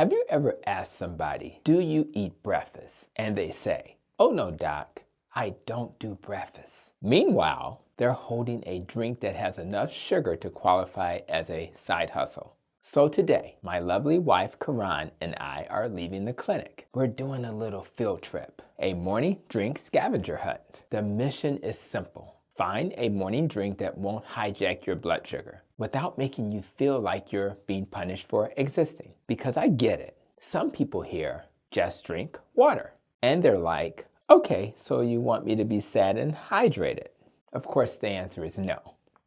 Have you ever asked somebody, do you eat breakfast? And they say, oh no, doc, I don't do breakfast. Meanwhile, they're holding a drink that has enough sugar to qualify as a side hustle. So today, my lovely wife Karon and I are leaving the clinic. We're doing a little field trip, a morning drink scavenger hunt. The mission is simple. Find a morning drink that won't hijack your blood sugar without making you feel like you're being punished for existing. Because I get it. Some people hear, just drink water. And they're like, okay, so you want me to be sad and hydrated? Of course, the answer is no.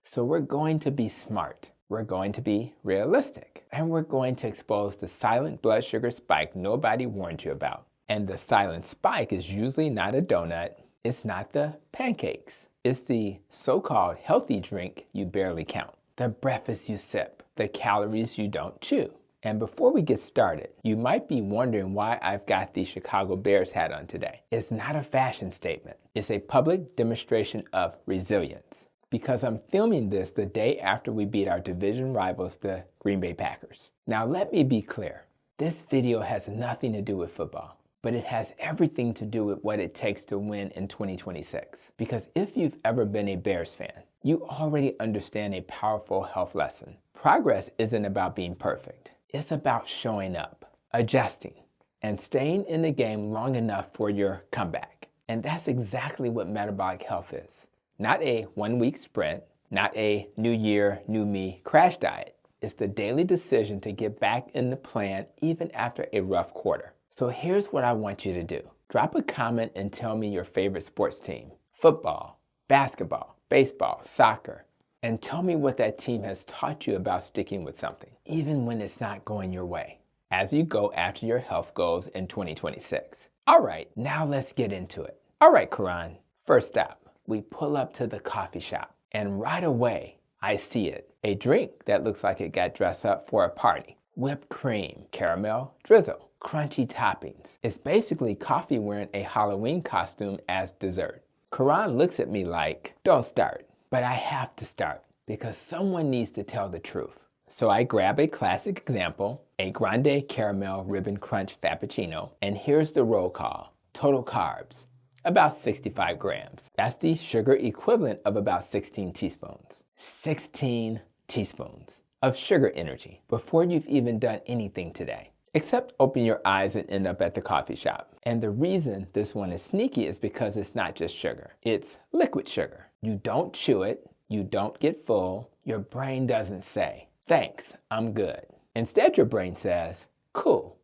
So we're going to be smart. We're going to be realistic. And we're going to expose the silent blood sugar spike nobody warned you about. And the silent spike is usually not a donut. It's not the pancakes. It's the so-called healthy drink you barely count. The breakfast you sip. The calories you don't chew. And before we get started, you might be wondering why I've got the Chicago Bears hat on today. It's not a fashion statement. It's a public demonstration of resilience. Because I'm filming this the day after we beat our division rivals, the Green Bay Packers. Now let me be clear. This video has nothing to do with football, but it has everything to do with what it takes to win in 2026. Because if you've ever been a Bears fan, you already understand a powerful health lesson. Progress isn't about being perfect. It's about showing up, adjusting, and staying in the game long enough for your comeback. And that's exactly what metabolic health is. Not a one-week sprint, not a new year, new me crash diet. It's the daily decision to get back in the plan even after a rough quarter. So here's what I want you to do. Drop a comment and tell me your favorite sports team. Football, basketball, baseball, soccer. And tell me what that team has taught you about sticking with something, even when it's not going your way, as you go after your health goals in 2026. All right, now let's get into it. All right, Karon, first stop. We pull up to the coffee shop, and right away, I see it. A drink that looks like it got dressed up for a party. Whipped cream, caramel drizzle, crunchy toppings. It's basically coffee wearing a Halloween costume as dessert. Karon looks at me like, don't start. But I have to start because someone needs to tell the truth. So I grab a classic example, a grande caramel ribbon crunch frappuccino, and here's the roll call. Total carbs, about 65 grams. That's the sugar equivalent of about 16 teaspoons. 16 teaspoons of sugar energy before you've even done anything today. Except open your eyes and end up at the coffee shop. And the reason this one is sneaky is because it's not just sugar. It's liquid sugar. You don't chew it. You don't get full. Your brain doesn't say, thanks, I'm good. Instead, your brain says, cool,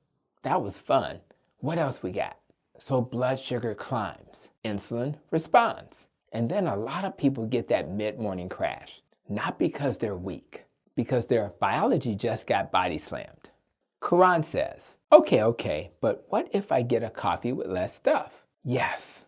that was fun. What else we got? So blood sugar climbs. Insulin responds. And then a lot of people get that mid-morning crash. Not because they're weak, because their biology just got body slammed. Karon says, okay, but what if I get a coffee with less stuff? Yes,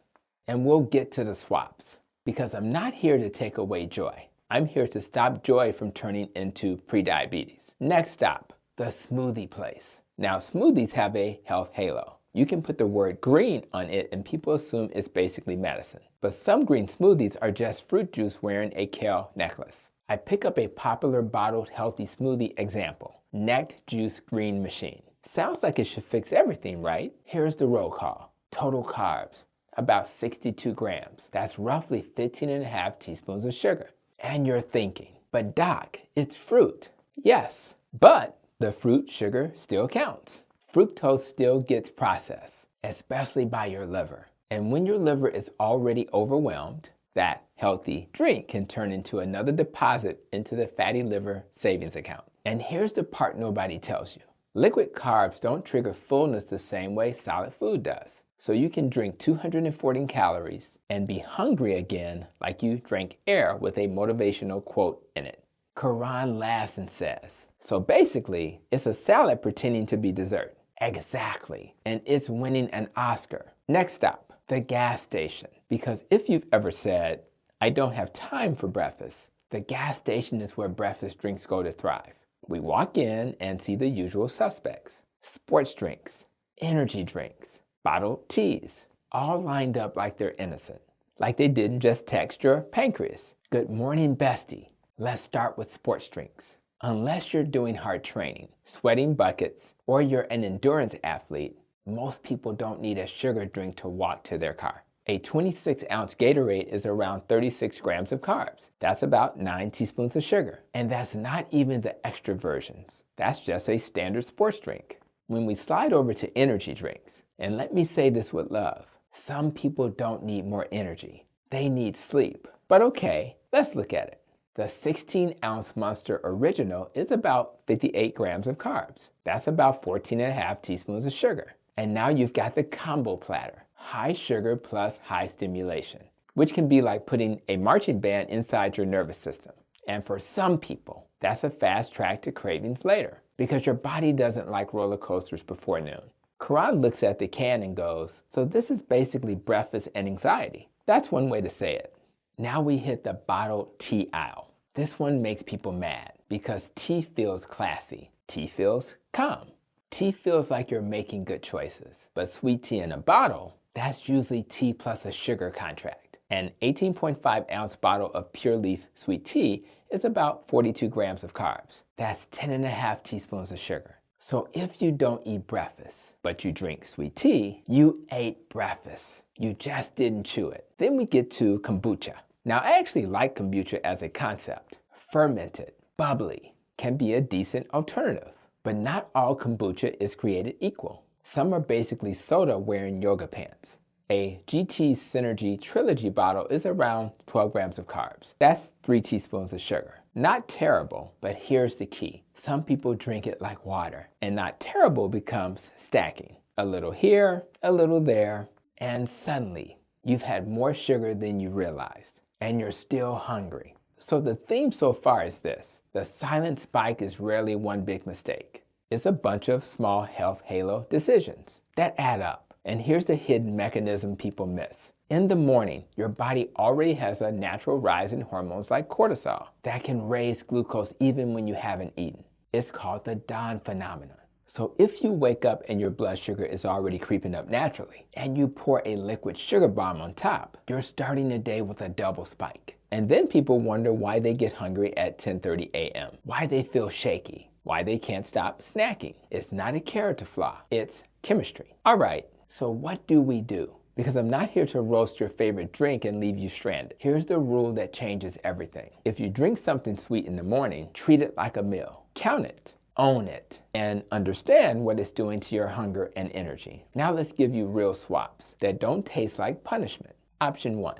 and we'll get to the swaps. Because I'm not here to take away joy. I'm here to stop joy from turning into prediabetes. Next stop, the smoothie place. Now, smoothies have a health halo. You can put the word green on it and people assume it's basically medicine. But some green smoothies are just fruit juice wearing a kale necklace. I pick up a popular bottled healthy smoothie example, Necked Juice Green Machine. Sounds like it should fix everything, right? Here's the roll call. Total carbs, about 62 grams. That's roughly 15.5 teaspoons of sugar. And you're thinking, but doc, it's fruit. Yes, but the fruit sugar still counts. Fructose still gets processed, especially by your liver. And when your liver is already overwhelmed, that healthy drink can turn into another deposit into the fatty liver savings account. And here's the part nobody tells you. Liquid carbs don't trigger fullness the same way solid food does. So you can drink 240 calories and be hungry again like you drank air with a motivational quote in it. Karon laughs and says, so basically, it's a salad pretending to be dessert. Exactly. And it's winning an Oscar. Next stop, the gas station. Because if you've ever said, I don't have time for breakfast, the gas station is where breakfast drinks go to thrive. We walk in and see the usual suspects. Sports drinks, energy drinks, bottled teas, all lined up like they're innocent. Like they didn't just text your pancreas. Good morning, bestie. Let's start with sports drinks. Unless you're doing hard training, sweating buckets, or you're an endurance athlete, most people don't need a sugar drink to walk to their car. A 26-ounce Gatorade is around 36 grams of carbs. That's about 9 teaspoons of sugar. And that's not even the extra versions. That's just a standard sports drink. When we slide over to energy drinks, and let me say this with love, some people don't need more energy. They need sleep. But okay, let's look at it. The 16-ounce Monster Original is about 58 grams of carbs. That's about 14.5 teaspoons of sugar. And now you've got the combo platter, high sugar plus high stimulation, which can be like putting a marching band inside your nervous system. And for some people, that's a fast track to cravings later, because your body doesn't like roller coasters before noon. Karon looks at the can and goes, so this is basically breakfast and anxiety. That's one way to say it. Now we hit the bottled tea aisle. This one makes people mad because tea feels classy. Tea feels calm. Tea feels like you're making good choices. But sweet tea in a bottle, that's usually tea plus a sugar contract. An 18.5-ounce bottle of pure leaf sweet tea is about 42 grams of carbs. That's 10.5 teaspoons of sugar. So if you don't eat breakfast, but you drink sweet tea, you ate breakfast. You just didn't chew it. Then we get to kombucha. Now, I actually like kombucha as a concept. Fermented, bubbly, can be a decent alternative. But not all kombucha is created equal. Some are basically soda wearing yoga pants. A GT Synergy Trilogy bottle is around 12 grams of carbs. That's 3 teaspoons of sugar. Not terrible, but here's the key. Some people drink it like water, and not terrible becomes stacking. A little here, a little there, and suddenly you've had more sugar than you realized, and you're still hungry. So the theme so far is this: the silent spike is rarely one big mistake. It's a bunch of small health halo decisions that add up. And here's the hidden mechanism people miss. In the morning, your body already has a natural rise in hormones like cortisol that can raise glucose even when you haven't eaten. It's called the dawn phenomenon. So if you wake up and your blood sugar is already creeping up naturally, and you pour a liquid sugar bomb on top, you're starting the day with a double spike. And then people wonder why they get hungry at 10:30 a.m., why they feel shaky, why they can't stop snacking. It's not a character flaw, it's chemistry. All right, so what do we do? Because I'm not here to roast your favorite drink and leave you stranded. Here's the rule that changes everything. If you drink something sweet in the morning, treat it like a meal. Count it, own it, and understand what it's doing to your hunger and energy. Now let's give you real swaps that don't taste like punishment. Option 1,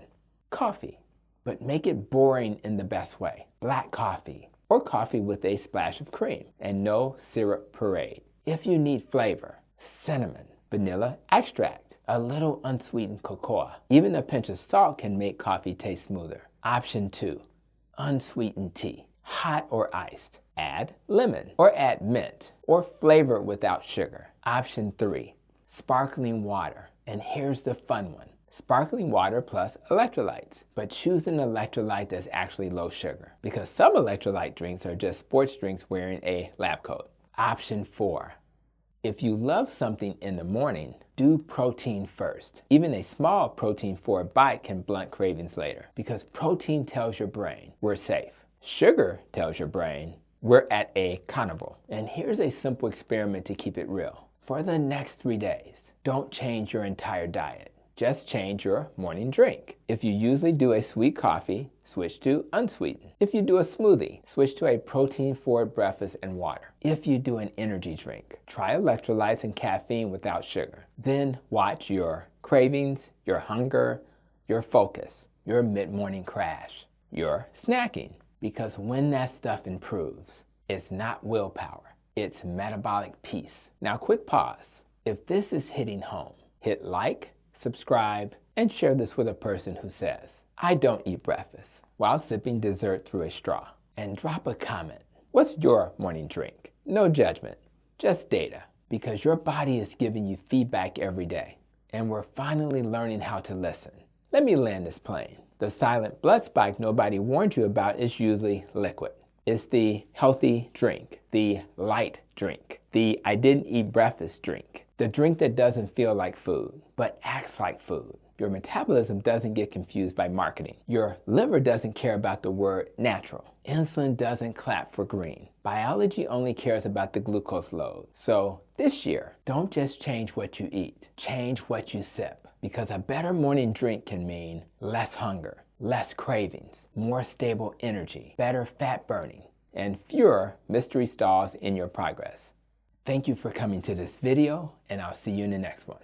coffee, but make it boring in the best way. Black coffee, or coffee with a splash of cream, and no syrup parade. If you need flavor, cinnamon, vanilla extract, a little unsweetened cocoa. Even a pinch of salt can make coffee taste smoother. Option 2, unsweetened tea, hot or iced. Add lemon, or add mint, or flavor it without sugar. Option 3, sparkling water. And here's the fun one. Sparkling water plus electrolytes, but choose an electrolyte that's actually low sugar, because some electrolyte drinks are just sports drinks wearing a lab coat. Option 4, if you love something in the morning, do protein first. Even a small protein for a bite can blunt cravings later, because protein tells your brain we're safe. Sugar tells your brain we're at a carnival. And here's a simple experiment to keep it real. For the next 3 days, don't change your entire diet. Just change your morning drink. If you usually do a sweet coffee, switch to unsweetened. If you do a smoothie, switch to a protein-forward breakfast and water. If you do an energy drink, try electrolytes and caffeine without sugar. Then watch your cravings, your hunger, your focus, your mid-morning crash, your snacking. Because when that stuff improves, it's not willpower, it's metabolic peace. Now, quick pause. If this is hitting home, hit like, subscribe, and share this with a person who says, I don't eat breakfast, while sipping dessert through a straw. And drop a comment. What's your morning drink? No judgment, just data. Because your body is giving you feedback every day. And we're finally learning how to listen. Let me land this plane. The silent blood spike nobody warned you about is usually liquid. It's the healthy drink, the light drink, the I didn't eat breakfast drink, the drink that doesn't feel like food, but acts like food. Your metabolism doesn't get confused by marketing. Your liver doesn't care about the word natural. Insulin doesn't clap for green. Biology only cares about the glucose load. So this year, don't just change what you eat, change what you sip. Because a better morning drink can mean less hunger, less cravings, more stable energy, better fat burning, and fewer mystery stalls in your progress. Thank you for coming to this video, and I'll see you in the next one.